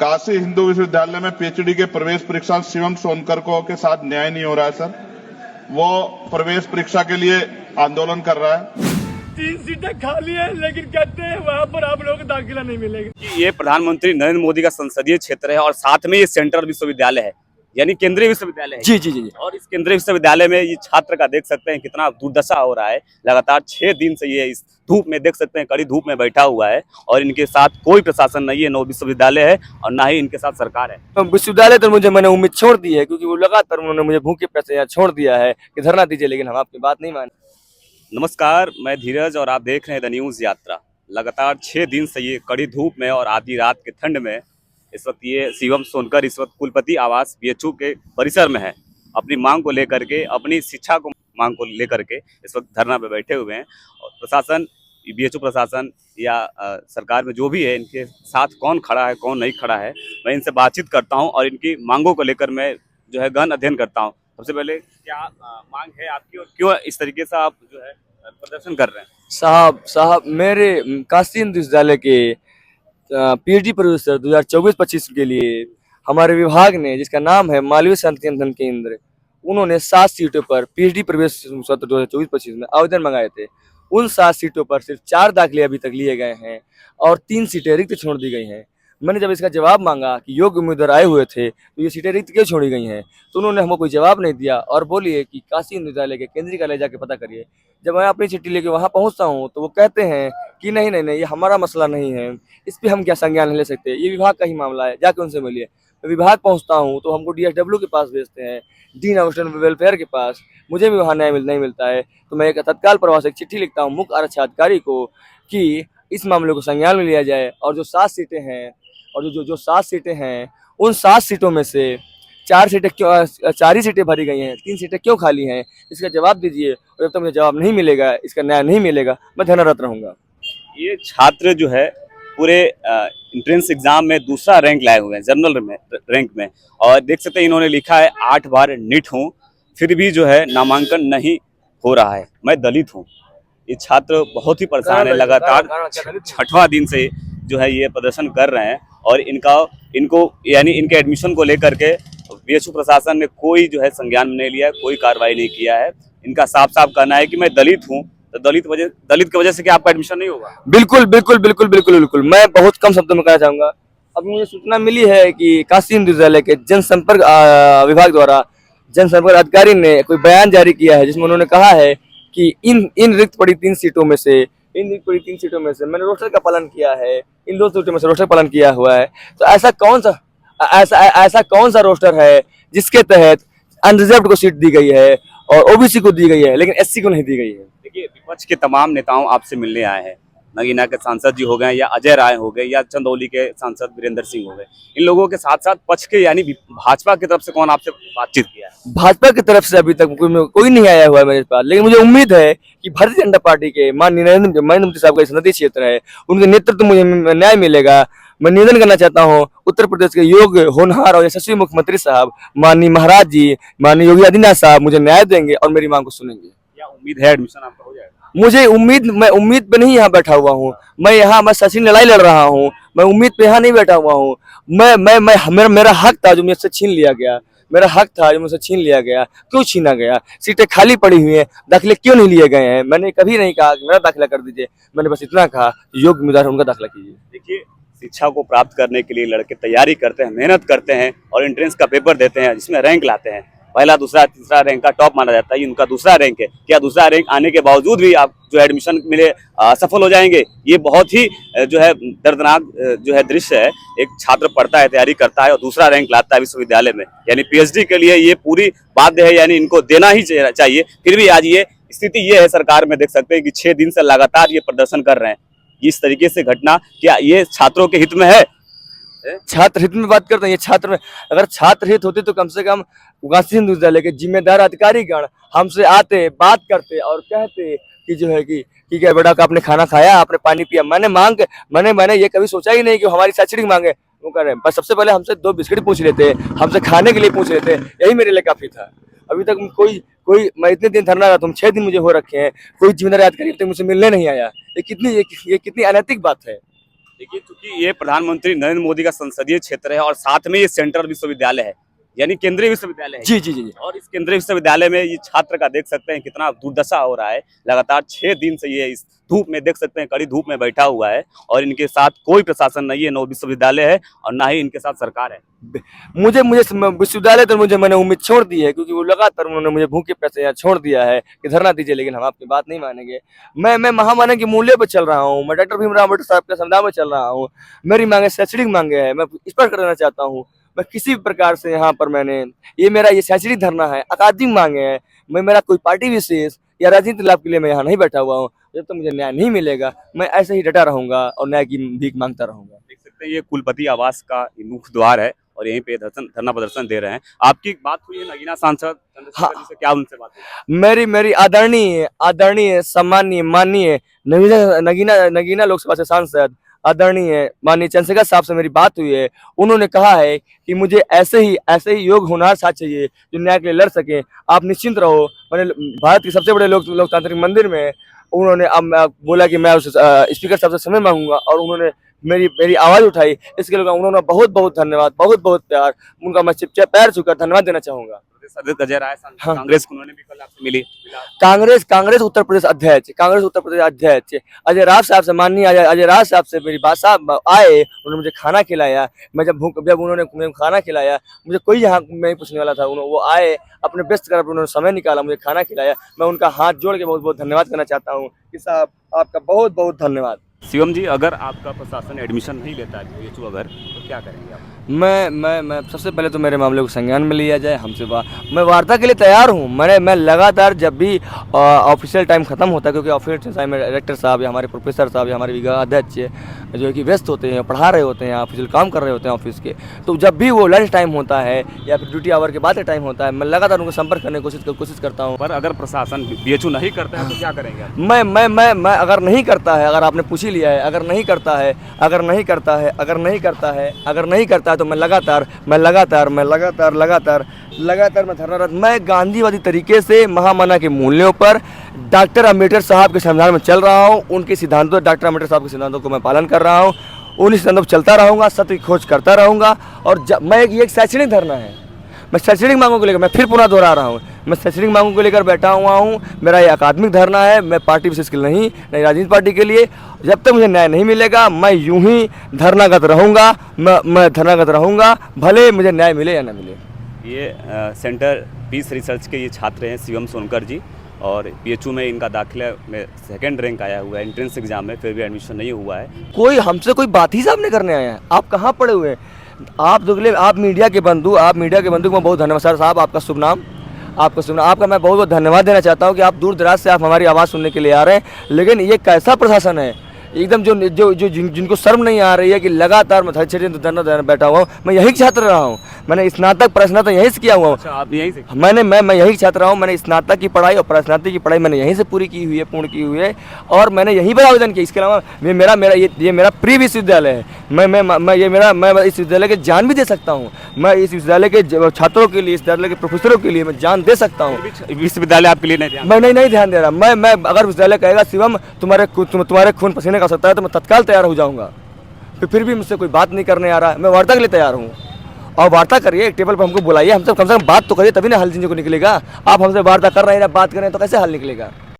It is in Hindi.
काशी हिंदू विश्वविद्यालय में पीएचडी के प्रवेश परीक्षा शिवम सोनकर को के साथ न्याय नहीं हो रहा है सर। वो प्रवेश परीक्षा के लिए आंदोलन कर रहा है। 3 सीटें खाली है, लेकिन कहते हैं वहाँ पर आप लोगों को दाखिला नहीं मिलेगा। ये प्रधानमंत्री नरेंद्र मोदी का संसदीय क्षेत्र है और साथ में ये सेंट्रल विश्वविद्यालय है, यानी केंद्रीय विश्वविद्यालय है। जी। और इस केंद्रीय विश्वविद्यालय में ये छात्र का देख सकते हैं कितना दुर्दशा हो रहा है। लगातार 6 दिन से ये इस धूप में देख सकते हैं, कड़ी धूप में बैठा हुआ है और इनके साथ कोई प्रशासन नहीं है, न विश्वविद्यालय है और ना ही इनके साथ सरकार है। तो विश्वविद्यालय तो मैंने उम्मीद छोड़ दी है, क्योंकि वो लगातार उन्होंने मुझे भूखे पैसे यहाँ छोड़ दिया है कि धरना दीजिए, लेकिन हम आपकी बात नहीं माने। नमस्कार, मैं धीरज और आप देख रहे हैं द न्यूज़ यात्रा। लगातार 6 दिन से ये कड़ी धूप में और आधी रात के ठंड में इस वक्त ये शिवम सोनकर इस वक्त कुलपति आवास बीएचयू के परिसर में है। अपनी मांग को लेकर के, अपनी शिक्षा को मांग को लेकर के इस वक्त धरना पे बैठे हुए हैं। और प्रशासन, बीएचयू प्रशासन या सरकार में जो भी है, इनके साथ कौन खड़ा है कौन नहीं खड़ा है, मैं इनसे बातचीत करता हूँ और इनकी मांगों को लेकर मैं जो है गहन अध्ययन करता हूँ। सबसे पहले क्या मांग है आपकी और क्यों इस तरीके से आप जो है प्रदर्शन कर रहे हैं? साहब मेरे काशी हिंदू विश्वविद्यालय के पीएचडी प्रोफेसर 2024-25 के लिए हमारे विभाग ने, जिसका नाम है मालवीय शांति अध्ययन केंद्र, उन्होंने 7 सीटों पर पीएचडी प्रवेश सत्र 2024-25 में आवेदन मंगाए थे। उन 7 सीटों पर सिर्फ 4 दाखिले अभी तक लिए गए हैं और 3 सीटें रिक्त छोड़ दी गई हैं। मैंने जब इसका जवाब मांगा कि योग्य उम्मीदवार आए हुए थे तो ये सीटें रिक्त क्यों छोड़ी गई हैं, तो उन्होंने हमको कोई जवाब नहीं दिया और बोलिए कि काशी हिंदू विश्वविद्यालय के केंद्रीय कार्यालय जाके पता करिए। जब मैं अपनी चिट्ठी लेके वहाँ पहुँचता हूँ तो वो कहते हैं कि नहीं, ये हमारा मसला नहीं है, इस पर हम क्या संज्ञान नहीं ले सकते, ये विभाग का ही मामला है, जाके उनसे मिलिए। मैं विभाग पहुँचता हूँ तो हमको डीएसडब्ल्यू के पास भेजते हैं, डीन ऑफ स्टूडेंट वेलफेयर के पास। मुझे भी वहाँ न्याय नहीं मिलता है, तो मैं एक तत्काल प्रभाव से एक चिट्ठी लिखता हूँ मुख्य आरक्षण अधिकारी को कि इस मामले को संज्ञान में लिया जाए और जो 7 सीटें हैं और जो 7 सीटें हैं उन 7 सीटों में से 4 ही सीटें भरी गई हैं, 3 सीटें क्यों खाली हैं, इसका जवाब दीजिए। और जब तक मुझे जवाब नहीं मिलेगा, इसका न्याय नहीं मिलेगा, मैं धरनारत रहूँगा। ये छात्र जो है पूरे एंट्रेंस एग्जाम में दूसरा रैंक लाए हुए हैं, जनरल में रैंक में, और देख सकते हैं इन्होंने लिखा है 8 बार नीट हूँ, फिर भी जो है नामांकन नहीं हो रहा है, मैं दलित हूँ। ये छात्र बहुत ही परेशान है, लगातार 6वां दिन से जो है ये प्रदर्शन कर रहे हैं और इनको यानी इनके एडमिशन को लेकर के बीएचयू प्रशासन ने कोई जो है संज्ञान में नहीं लिया, कोई कार्रवाई नहीं किया है। इनका साफ साफ कहना है कि मैं दलित हूँ, तो दलित की वजह से क्या आपका एडमिशन नहीं होगा? बिल्कुल। मैं बहुत कम शब्दों में कहना चाहूँगा। अब मुझे सूचना मिली है कि काशी हिंदू विश्वविद्यालय के जनसंपर्क विभाग द्वारा जनसंपर्क अधिकारी ने कोई बयान जारी किया है, जिसमें उन्होंने कहा है कि इन रिक्त पड़ी 3 सीटों में से मैंने रोस्टर का पालन किया है, इन 2 सीटों में से रोस्टर पालन किया हुआ है। तो ऐसा कौन सा रोस्टर है जिसके तहत अनरिजर्व्ड को सीट दी गई है और ओबीसी को दी गई है, लेकिन एससी को नहीं दी गई है? देखिए, विपक्ष के तमाम नेताओं आपसे मिलने आए हैं, नगीना के सांसद जी हो गए या अजय राय हो गए या चंदौली के सांसद वीरेंद्र सिंह हो गए, इन लोगों के साथ साथ पक्ष के यानी भाजपा की तरफ से कौन आपसे बातचीत किया है? भाजपा की तरफ से अभी तक कोई नहीं आया हुआ है मेरे पास, लेकिन मुझे उम्मीद है कि भारतीय जनता पार्टी के माननीय नरेंद्र मोदी साहब का संसदीय क्षेत्र है, उनके नेतृत्व मुझे न्याय मिलेगा। मैं निवेदन करना चाहता हूँ उत्तर प्रदेश के योग्य, होनहार और यशस्वी मुख्यमंत्री साहब माननीय महाराज जी, माननीय योगी आदित्यनाथ साहब मुझे न्याय देंगे और मेरी मांग को सुनेंगे। क्या उम्मीद है एडमिशन आपका हो जाएगा? मैं उम्मीद पे नहीं यहाँ बैठा हुआ हूँ, मैं सचिन लड़ाई लड़ रहा हूँ, मैं उम्मीद पे यहाँ नहीं बैठा हुआ हूँ। मेरा हक था जो मुझसे छीन लिया गया, क्यों छीना गया? सीटें खाली पड़ी हुई हैं, दाखिले क्यों नहीं लिए गए हैं? मैंने कभी नहीं कहा कि मेरा दाखिला कर दीजिए, मैंने बस इतना कहा योग्य उम्मीदवार उनका दाखिला कीजिए। देखिए, शिक्षा को प्राप्त करने के लिए लड़के तैयारी करते हैं, मेहनत करते हैं और एंट्रेंस का पेपर देते हैं, जिसमें रैंक लाते हैं। पहला, दूसरा, तीसरा रैंक का टॉप माना जाता है, इनका दूसरा रैंक है। क्या दूसरा रैंक आने के बावजूद भी आप जो एडमिशन मिले असफल हो जाएंगे? ये बहुत ही जो है दर्दनाक जो है दृश्य है। एक छात्र पढ़ता है, तैयारी करता है और दूसरा रैंक लाता है विश्वविद्यालय में, यानी पीएचडी के लिए ये पूरी बाध्य है, यानी इनको देना ही चाहिए। फिर भी आज ये स्थिति ये है सरकार में, देख सकते हैं कि 6 दिन से लगातार ये प्रदर्शन कर रहे हैं। इस तरीके से घटना क्या ये छात्रों के हित में है? छात्र हित में बात करते हैं, ये छात्र में अगर छात्र हित होते तो कम से कम काशी हिंदू विश्वविद्यालय के जिम्मेदार अधिकारीगण हमसे आते, बात करते और कहते कि जो है कि ठीक है बेटा, आपने खाना खाया, आपने पानी पिया। मैंने ये कभी सोचा ही नहीं कि हमारी शैक्षणिक मांगे वो कर रहे हैं। बस सबसे पहले हमसे 2 बिस्किट पूछ लेते, हमसे खाने के लिए पूछ लेते, यही मेरे लिए काफी था। अभी तक कोई मैं इतने दिन धरना रहा, तुम 6 दिन मुझे हो रखे हैं, कोई जिम्मेदार अधिकारी मुझसे मिलने नहीं आया। ये कितनी अनैतिक बात है। देखिए, चूंकि ये प्रधानमंत्री नरेंद्र मोदी का संसदीय क्षेत्र है और साथ में ये सेंट्रल विश्वविद्यालय है, यानी केंद्रीय विश्वविद्यालय है। जी जी जी जी। और इस केंद्रीय विश्वविद्यालय में ये छात्र का देख सकते हैं कितना दुर्दशा हो रहा है। लगातार 6 दिन से ये इस धूप में देख सकते हैं, कड़ी धूप में बैठा हुआ है और इनके साथ कोई प्रशासन नहीं है, न विश्वविद्यालय है और ना ही इनके साथ सरकार है। मुझे विश्वविद्यालय तो मैंने उम्मीद छोड़ दी है, क्योंकि वो लगातार उन्होंने मुझे भूखे पैसे यहाँ छोड़ दिया है कि धरना दीजिए, लेकिन हम आपकी बात नहीं मानेंगे। मैं महामानव के मूल्य पर चल रहा हूँ, मैं डॉक्टर भीमराव अम्बेडकर साहब के संविधान में चल रहा हूँ। मेरी मांगे शैक्षणिक मांगे है, मैं स्पष्ट करना चाहता हूँ। मैं किसी भी प्रकार से यहाँ पर ये शैक्षणिक धरना है, अकादमिक मांगे है। मेरा कोई पार्टी विशेष या राजनीतिक लाभ के लिए मैं यहाँ नहीं बैठा हुआ हूँ। जब तक मुझे न्याय नहीं मिलेगा मैं ऐसे ही डटा रहूंगा और न्याय की भीख मांगता रहूंगा। देख सकते हैं ये कुलपति आवास का मुख्य द्वार है और यहीं पे धरना प्रदर्शन दे रहे हैं। आपकी बात हुई है नगीना सांसद चंद्रशेखर जी से, क्या उनसे बात हुई? मेरी आदरणीय सम्माननीय माननीय नगीना लोकसभा से सांसद आदरणीय माननीय चंद्रशेखर साहब से मेरी बात हुई है। उन्होंने कहा है कि मुझे ऐसे ही योग होनहार साथ चाहिए जो न्याय के लिए लड़ सके। आप निश्चिंत रहो। मैंने भारत के सबसे बड़े लोकतांत्रिक मंदिर में उन्होंने अब बोला कि मैं उस स्पीकर साहब से समय मांगूंगा और उन्होंने मेरी आवाज उठाई। इसके लिए उन्होंने बहुत बहुत धन्यवाद, बहुत बहुत प्यार, उनका मैं पैर छूकर धन्यवाद देना चाहूंगा। अजय राय हाँ। कांग्रेस को उन्होंने भी कल आपसे मिला। कांग्रेस उत्तर प्रदेश अध्यक्ष अजय राव साहब से, माननीय अजय राव साहब से मेरी बात साहब आए, उन्होंने मुझे खाना खिलाया। मैं जब उन्होंने मुझे खाना खिलाया, मुझे कोई यहाँ नहीं पूछने वाला था, वो आए अपने व्यस्त कर उन्होंने समय निकाला, मुझे खाना खिलाया। मैं उनका हाथ जोड़ के बहुत बहुत धन्यवाद करना चाहता हूँ कि साहब आपका बहुत बहुत धन्यवाद। शिवम जी, अगर आपका प्रशासन एडमिशन नहीं लेता है बीएचयू अगर, तो क्या करेंगे आप? मैं सबसे पहले तो मेरे मामले को संज्ञान में लिया जाए। मैं वार्ता के लिए तैयार हूँ। मैं लगातार जब भी ऑफिशियल टाइम खत्म होता है, क्योंकि ऑफिशियल टाइम में डायरेक्टर साहब या हमारे प्रोफेसर साहब या हमारे विभाग अध्यक्ष जो है कि व्यस्त होते हैं, पढ़ा रहे होते हैं, ऑफिशियल काम कर रहे होते हैं ऑफिस के, तो जब भी वो लंच टाइम होता है या फिर ड्यूटी आवर के बाद का टाइम होता है, मैं लगातार उनको संपर्क करने की कोशिश करता हूँ। पर अगर प्रशासन बीएचयू नहीं करता है तो क्या करेंगे आप? मैं अगर नहीं करता है, अगर आपने पूछ ही लिया है, अगर नहीं करता है तो मैं लगातार मैं धरनारत, मैं गांधीवादी तरीके से महामना के मूल्यों पर डॉक्टर अम्बेडकर साहब के संविधान में चल रहा हूँ। उनके सिद्धांतों, डॉक्टर अम्बेडकर साहब के सिद्धांतों को मैं पालन कर रहा हूँ। उन सिद्धांतों पर चलता रहूँगा, सत्य की खोज करता रहूँगा। और ये एक शैक्षणिक धरना है। मैं शैक्षणिक मांगों को लेकर, मैं फिर पुनः दोहरा रहा हूँ, मैं शैक्षणिक मांगों को लेकर बैठा हुआ हूँ। मेरा ये अकादमिक धरना है। मैं पार्टी विशेष के लिए नहीं राजनीतिक पार्टी के लिए। जब तक मुझे न्याय नहीं मिलेगा मैं यूं ही धरनागत रहूँगा। मैं धरनागत रहूँगा, भले मुझे न्याय मिले या न मिले। ये सेंटर पीस रिसर्च के ये छात्र हैं शिवम सोनकर जी, और बीएचयू में इनका दाखिला में 2nd रैंक आया हुआ है एंट्रेंस एग्जाम में, फिर भी एडमिशन नहीं हुआ है। कोई हमसे कोई बात ही साहब नहीं करने आया है। आप कहाँ पड़े हुए हैं? आप मीडिया के बंधु को मैं बहुत धन्यवाद। सर साहब आपका शुभ नाम, आपका मैं बहुत बहुत धन्यवाद देना चाहता हूँ कि आप दूर दराज से आप हमारी आवाज़ सुनने के लिए आ रहे हैं। लेकिन ये कैसा प्रशासन है एकदम जिनको शर्म नहीं आ रही है कि लगातार मैं धरना बैठा हुआ हूँ। मैं यही छात्र रहा हूँ, मैंने स्नातक प्रस्नातक यहीं से किया हुआ हूँ। अच्छा, आप यहीं से? मैं यही छात्र रहा हूँ। मैंने स्नातक की पढ़ाई और प्रस्नातक की पढ़ाई मैंने यहीं से पूर्ण की हुई है और मैंने यहीं पर आवेदन किया। इसके अलावा ये मेरा प्री विश्वविद्यालय है। मैं इस विद्यालय के जान भी दे सकता हूँ। मैं इस विद्यालय के छात्रों के लिए, इस विद्यालय के प्रोफेसरों के लिए मैं जान दे सकता हूँ। विश्वविद्यालय आपके लिए नहीं? मैं नहीं ध्यान दे रहा। मैं अगर विश्वविद्यालय कहेगा शिवम तुम्हारे खून पसीने का सकता है तो मैं तत्काल तैयार हो जाऊंगा। फिर भी मुझसे कोई बात नहीं करने आ रहा है। मैं वार्ता के लिए तैयार हूँ। और वार्ता करिए, एक टेबल पर हमको बुलाइए, हमसे कम से कम बात तो करिए, तभी ना हल चीज़ों को निकलेगा। आप हमसे वार्ता कर रहे हैं ना बात कर रहे हैं तो कैसे हल निकलेगा?